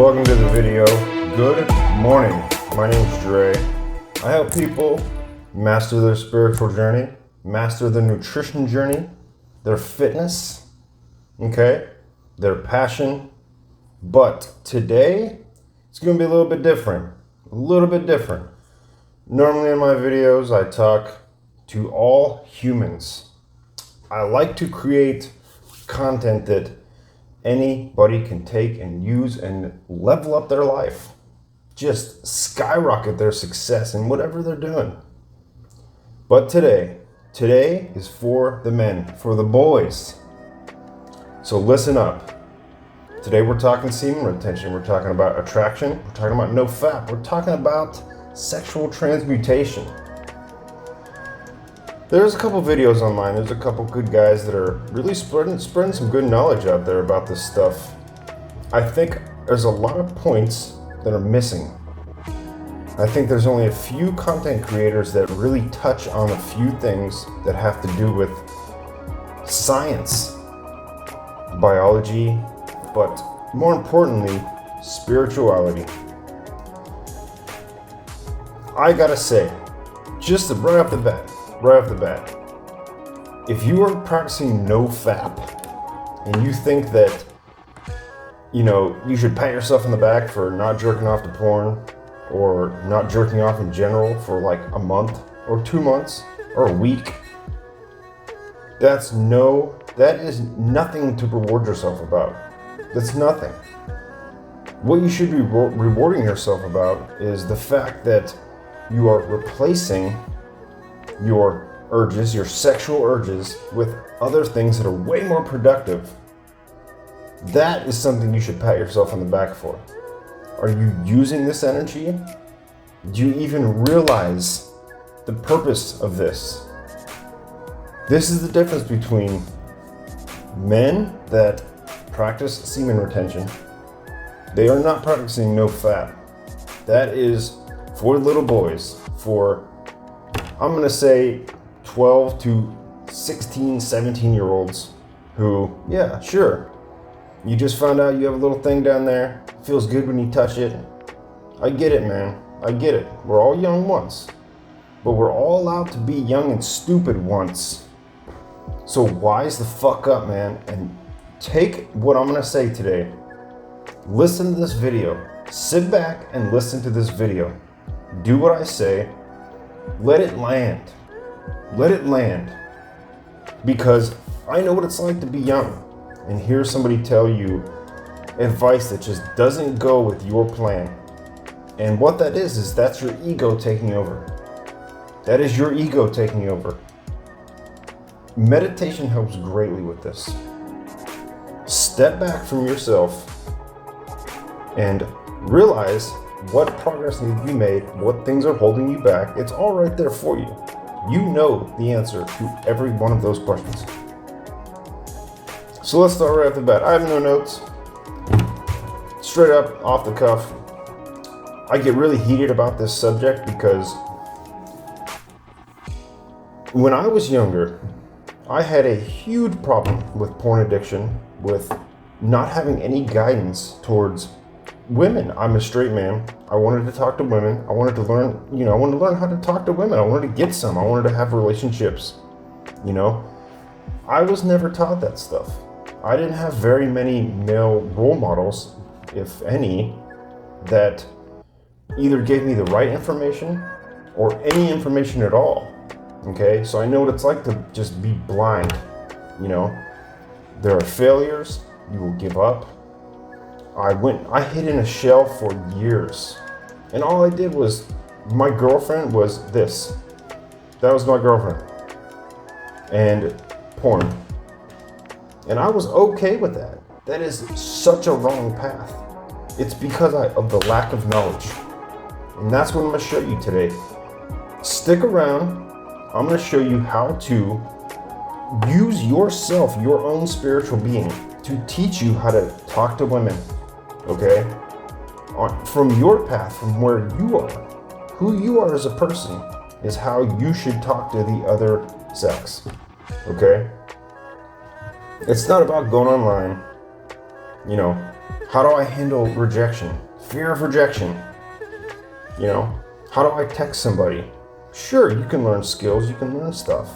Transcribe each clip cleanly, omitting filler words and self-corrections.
Welcome to the video. Good morning. My name's Dre. I help people master their spiritual journey, master their nutrition journey, their fitness, okay, their passion. But today, it's going to be a little bit different. Normally in my videos, I talk to all humans. I like to create content that anybody can take and use and level up their life. Just skyrocket their success in whatever they're doing. But today is for the men, for the boys. So listen up. Today we're talking semen retention. We're talking about attraction. We're talking about no FAP. We're talking about sexual transmutation. There's a couple videos online. There's a couple good guys that are really spreading some good knowledge out there about this stuff. I think there's a lot of points that are missing. I think there's only a few content creators that really touch on a few things that have to do with science, biology, but more importantly, spirituality. I gotta say, just right off the bat, if you are practicing no FAP and you think that, you should pat yourself on the back for not jerking off to porn or not jerking off in general for like a month or 2 months or a week, that is nothing to reward yourself about. That's nothing. What you should be rewarding yourself about is the fact that you are replacing your urges, your sexual urges, with other things that are way more productive. That is something you should pat yourself on the back for. Are you using this energy? Do you even realize the purpose of this? This is the difference between men that practice semen retention. They are not practicing no FAP. That is for little boys, for I'm going to say 12 to 16, 17-year-olds who, yeah, sure, you just found out you have a little thing down there. Feels good when you touch it. I get it, man. I get it. We're all young once, but we're all allowed to be young and stupid once. So wise the fuck up, man, and take what I'm going to say today. Listen to this video. Sit back and listen to this video. Do what I say. Let it land. Because I know what it's like to be young and hear somebody tell you advice that just doesn't go with your plan. And what that is that's your ego taking over. That is your ego taking over. Meditation helps greatly with this. Step back from yourself and realize what progress needs to be made, what things are holding you back. It's all right there for you. You know the answer to every one of those questions. So let's start right off the bat. I have no notes. Straight up, off the cuff. I get really heated about this subject because when I was younger, I had a huge problem with porn addiction, with not having any guidance towards women. I'm a straight man. I wanted to talk to women. I wanted to learn, I wanted to learn how to talk to women. I wanted to get some. I wanted to have relationships. I was never taught that stuff. I didn't have very many male role models, if any, that either gave me the right information or any information at all. Okay, so I know what it's like to just be blind. There are failures. You will give up. I hid in a shell for years. And all I did was, my girlfriend was this. That was my girlfriend. And porn. And I was okay with that. That is such a wrong path. It's because of the lack of knowledge. And that's what I'm going to show you today. Stick around. I'm going to show you how to use yourself, your own spiritual being, to teach you how to talk to women. Okay? From your path, from where you are, who you are as a person, is how you should talk to the other sex. Okay? It's not about going online, How do I handle rejection? Fear of rejection. You know, how do I text somebody? Sure, you can learn skills, you can learn stuff,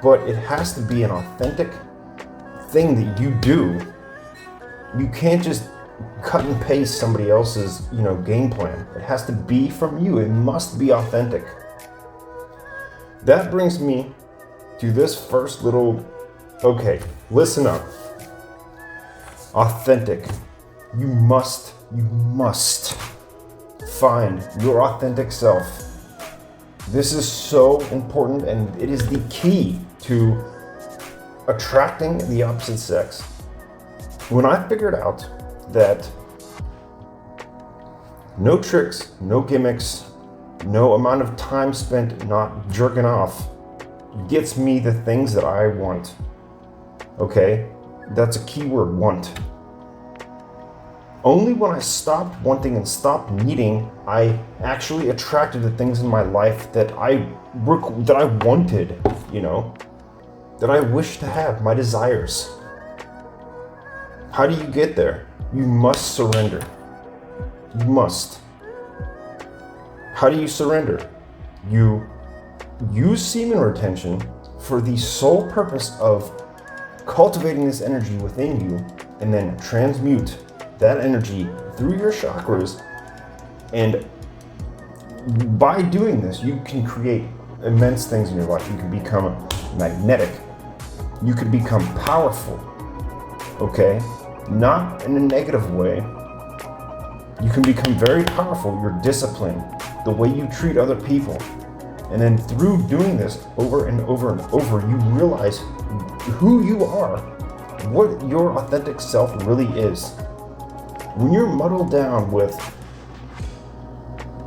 but it has to be an authentic thing that you do. You can't just cut and paste somebody else's, game plan. It has to be from you. It must be authentic. That brings me to this first little, okay, listen up. Authentic. You must find your authentic self. This is so important, and it is the key to attracting the opposite sex. When I figured out that no tricks, no gimmicks, no amount of time spent not jerking off gets me the things that I want. Okay? That's a key word, want. Only when I stopped wanting and stopped needing, I actually attracted the things in my life that I wanted, that I wish to have, my desires. How do you get there? You must surrender. You must. How do you surrender? You use semen retention for the sole purpose of cultivating this energy within you, and then transmute that energy through your chakras. And by doing this, you can create immense things in your life. You can become magnetic. You can become powerful. Okay? Not in a negative way. You can become very powerful. Your discipline, the way you treat other people. And then through doing this over and over and over, you realize who you are, what your authentic self really is. When you're muddled down with,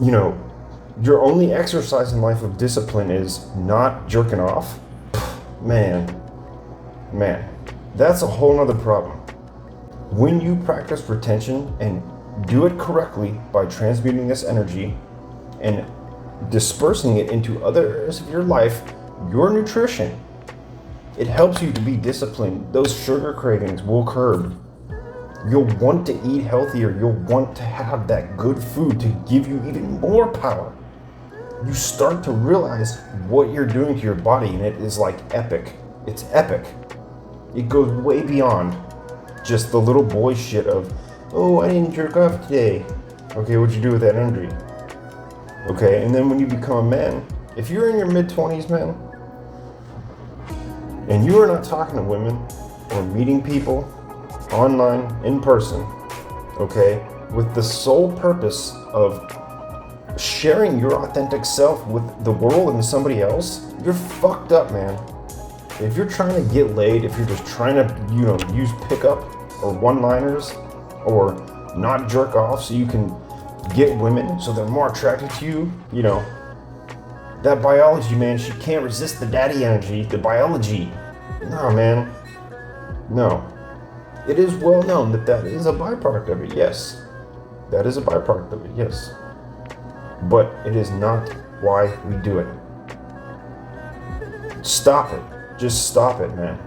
your only exercise in life of discipline is not jerking off, man, that's a whole nother problem. When you practice retention and do it correctly by transmuting this energy and dispersing it into other areas of your life, your nutrition, it helps you to be disciplined. Those sugar cravings will curb. You'll want to eat healthier. You'll want to have that good food to give you even more power. You start to realize what you're doing to your body, and it is like epic. It's epic. It goes way beyond just the little boy shit of, oh, I didn't jerk off today. Okay, what'd you do with that energy? Okay, and then when you become a man, if you're in your mid-20s, man, and you are not talking to women or meeting people online, in person, okay, with the sole purpose of sharing your authentic self with the world and somebody else, you're fucked up, man. If you're trying to get laid, if you're just trying to, use pickup or one-liners or not jerk off so you can get women so they're more attracted to you, that biology, man, she can't resist the daddy energy, the biology. No, man. No. It is well known that is a byproduct of it, yes. That is a byproduct of it, yes. But it is not why we do it. Stop it. Just stop it, man.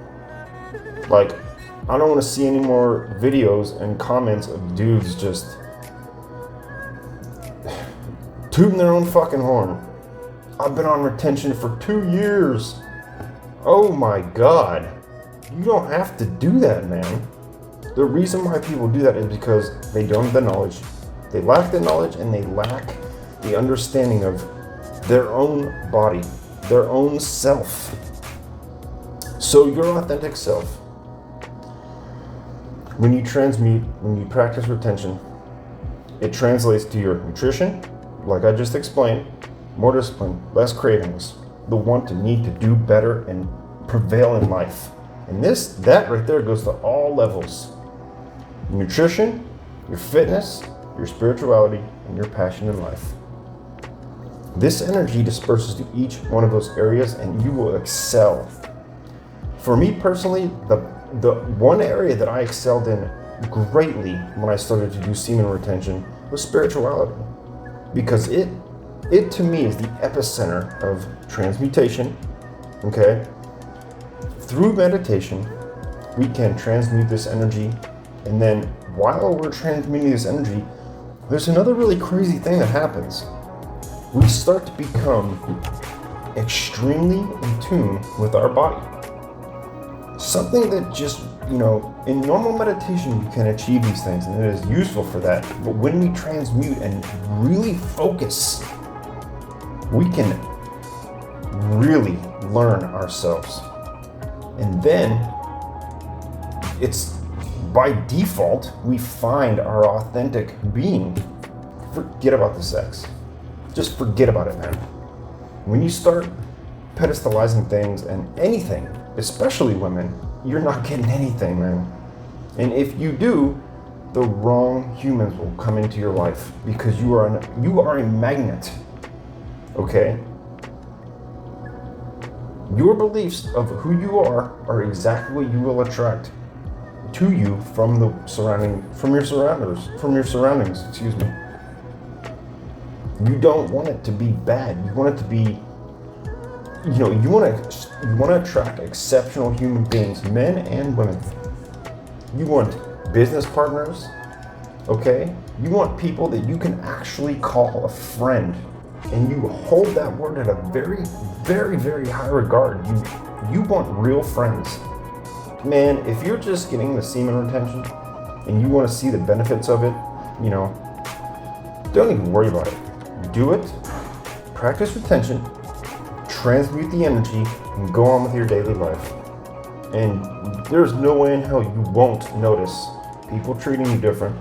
Like, I don't want to see any more videos and comments of dudes just tooting their own fucking horn. I've been on retention for 2 years. Oh my God. You don't have to do that, man. The reason why people do that is because they don't have the knowledge. They lack the knowledge and they lack the understanding of their own body, their own self. So your authentic self, when you transmute, when you practice retention, it translates to your nutrition, like I just explained, more discipline, less cravings, the want to need to do better and prevail in life. And that right there goes to all levels. Nutrition, your fitness, your spirituality, and your passion in life. This energy disperses to each one of those areas and you will excel. For me personally, the one area that I excelled in greatly when I started to do semen retention was spirituality. Because it to me is the epicenter of transmutation, okay? Through meditation, we can transmute this energy And then while we're transmuting this energy, there's another really crazy thing that happens. We start to become extremely in tune with our body. Something that just, in normal meditation, you can achieve these things and it is useful for that. But when we transmute and really focus, we can really learn ourselves. And then it's by default, we find our authentic being. Forget about the sex. Just forget about it, man. When you start pedestalizing things and anything, especially women, you're not getting anything, man. And if you do, the wrong humans will come into your life because you are a magnet, okay? Your beliefs of who you are exactly what you will attract to you from your surroundings, excuse me. You don't want it to be bad. You want it to be, you want to attract exceptional human beings, men and women. You want business partners, okay? You want people that you can actually call a friend, and you hold that word at a very, very, very high regard. You want real friends. Man, if you're just getting the semen retention and you want to see the benefits of it, don't even worry about it. Do it, practice retention, transmute the energy, and go on with your daily life. And there's no way in hell you won't notice people treating you different.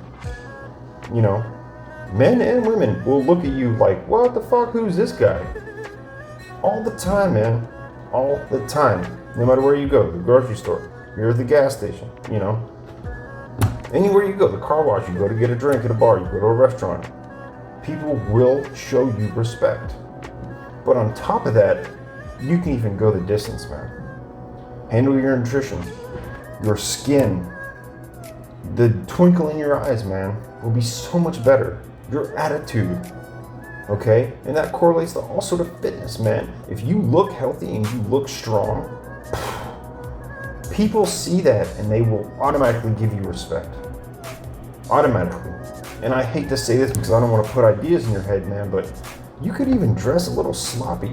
Men and women will look at you like, what the fuck, who's this guy? All the time, man. All the time. No matter where you go, the grocery store, you're at the gas station, Anywhere you go, the car wash, you go to get a drink at a bar, you go to a restaurant. People will show you respect. But on top of that, you can even go the distance, man. Handle your nutrition, your skin, the twinkle in your eyes, man, will be so much better. Your attitude, okay? And that correlates to also to fitness, man. If you look healthy and you look strong, people see that and they will automatically give you respect. Automatically. And I hate to say this because I don't want to put ideas in your head, man, but you could even dress a little sloppy.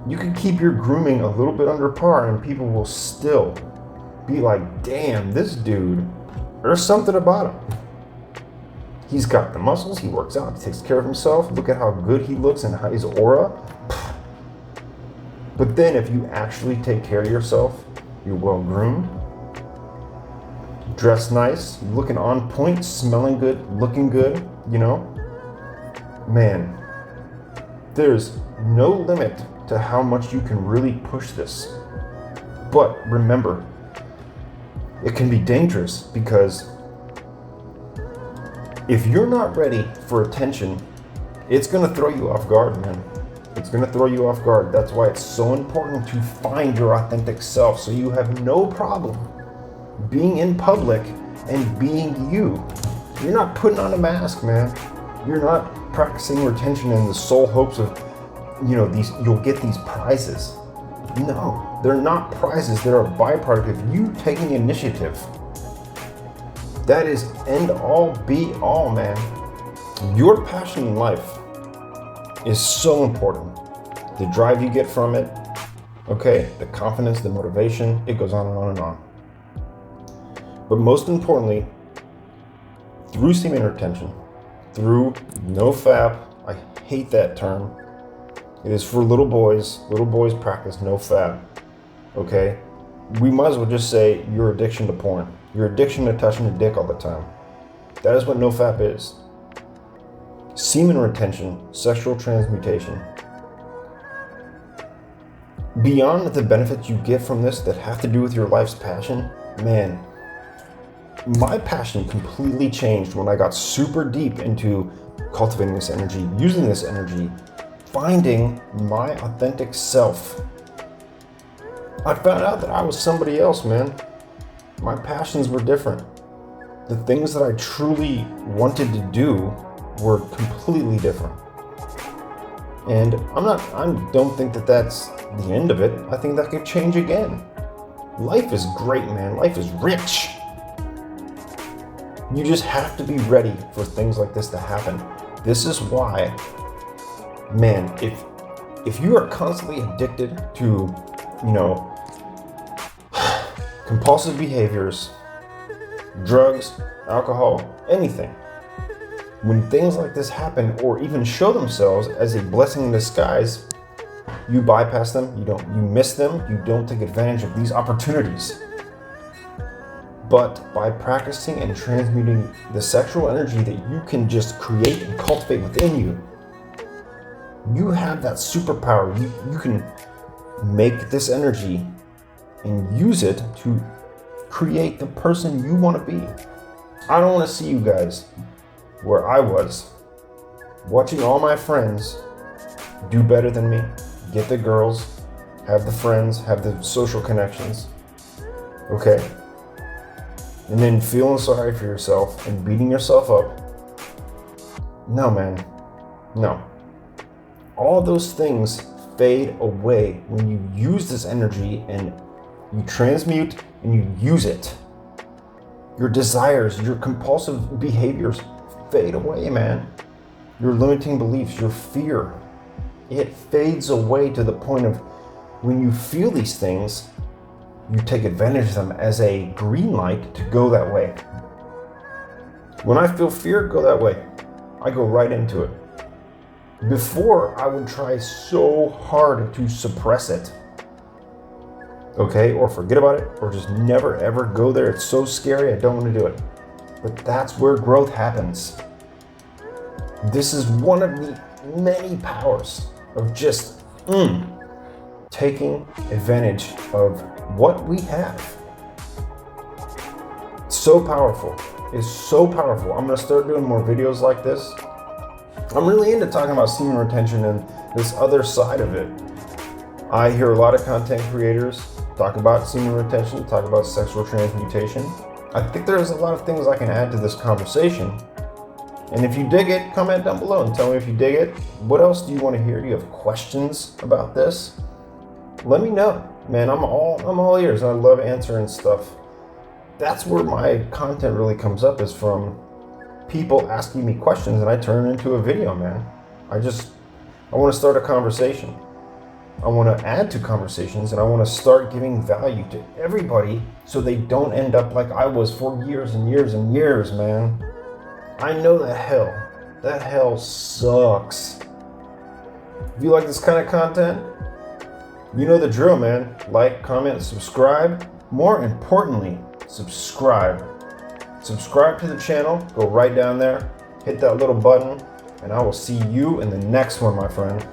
You could keep your grooming a little bit under par and people will still be like, damn, this dude, there's something about him. He's got the muscles, he works out, he takes care of himself. Look at how good he looks and his aura. But then if you actually take care of yourself, you're well groomed, dressed nice, looking on point, smelling good, looking good, man, there's no limit to how much you can really push this. But remember, it can be dangerous because if you're not ready for attention, it's going to throw you off guard, man. It's going to throw you off guard. That's why it's so important to find your authentic self so you have no problem being in public and being you. You're not putting on a mask, man. You're not practicing retention in the sole hopes of, you'll get these prizes. No, they're not prizes. They're a byproduct of you taking initiative. That is end all be all, man. Your passion in life is so important. The drive you get from it, okay, the confidence, the motivation, it goes on and on and on. But most importantly, through semen retention, through no FAP, I hate that term. It is for little boys. Little boys practice no FAP, okay? We might as well just say your addiction to porn. Your addiction to touching your dick all the time. That is what no FAP is. Semen retention, sexual transmutation. Beyond the benefits you get from this that have to do with your life's passion, man, my passion completely changed when I got super deep into cultivating this energy, using this energy, finding my authentic self. I found out that I was somebody else, man. My passions were different. The things that I truly wanted to do were completely different. And I don't think that that's the end of it. I think that could change again. Life is great, man. Life is rich. You just have to be ready for things like this to happen. This is why, man, if you are constantly addicted to, compulsive behaviors, drugs, alcohol, anything, when things like this happen or even show themselves as a blessing in disguise, you bypass them, you miss them, you don't take advantage of these opportunities. But by practicing and transmuting the sexual energy that you can just create and cultivate within you, you have that superpower. You can make this energy and use it to create the person you want to be. I don't want to see you guys where I was, watching all my friends do better than me, get the girls, have the friends, have the social connections, okay? And then feeling sorry for yourself and beating yourself up. No, man, no. All those things fade away when you use this energy and you transmute and you use it. Your desires, your compulsive behaviors fade away, man. Your limiting beliefs, your fear, it fades away to the point of when you feel these things, you take advantage of them as a green light to go that way. When I feel fear, go that way. I go right into it. Before, I would try so hard to suppress it. Okay, or forget about it, or just never ever go there. It's so scary, I don't want to do it. But that's where growth happens. This is one of the many powers of just taking advantage of what we have. So powerful. It's so powerful. I'm going to start doing more videos like this. I'm really into talking about semen retention and this other side of it. I hear a lot of content creators talk about semen retention, talk about sexual transmutation. I think there's a lot of things I can add to this conversation. And if you dig it, comment down below and tell me if you dig it. What else do you want to hear? Do you have questions about this? Let me know. Man, I'm all ears. I love answering stuff. That's where my content really comes up, is from people asking me questions and I turn it into a video, man. I want to start a conversation. I want to add to conversations and I want to start giving value to everybody so they don't end up like I was for years and years and years, man. I know that hell sucks. If you like this kind of content, you know the drill, man. Like, comment, subscribe. More importantly, subscribe. Subscribe to the channel. Go right down there. Hit that little button. And I will see you in the next one, my friend.